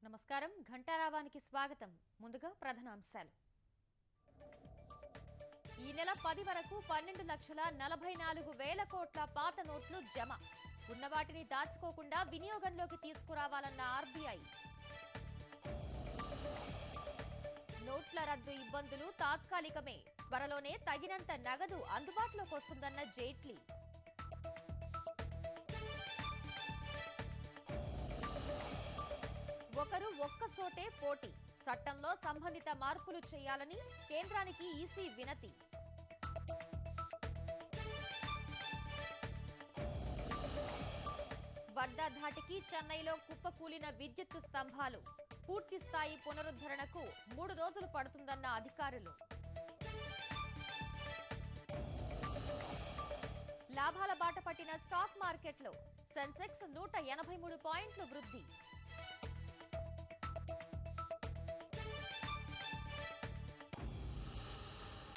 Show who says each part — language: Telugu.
Speaker 1: నమస్కారం ఘంటారావానికి స్వాగతం. ముందుగా ప్రధానాంశాలు. ఈ నెల 10 వరకు 12,44,000 కోట్ల పాత నోట్లు జమ. ఉన్నవాటిని దాచుకోకుండా వినియోగంలోకి తీసుకురావాలన్న ఆర్బీఐ. నోట్ల రద్దు ఇబ్బందులు తాత్కాలికమే. త్వరలోనే తగినంత నగదు అందుబాటులోకి వస్తుందన్న జైట్లీ. ఒకరు ఒక్క చోటే పోటీ. చట్టంలో సంబంధిత మార్పులు చేయాలని కేంద్రానికి ఈసీ వినతి. వరద ధాటికి చెన్నైలో కుప్పకూలిన విద్యుత్తు స్తంభాలు. పూర్తి స్థాయి పునరుద్ధరణకు 3 రోజులు పడుతుందన్న అధికారులు. లాభాల బాట పట్టిన స్టాక్ మార్కెట్లో సెన్సెక్స్ 183 పాయింట్లు వృద్ధి.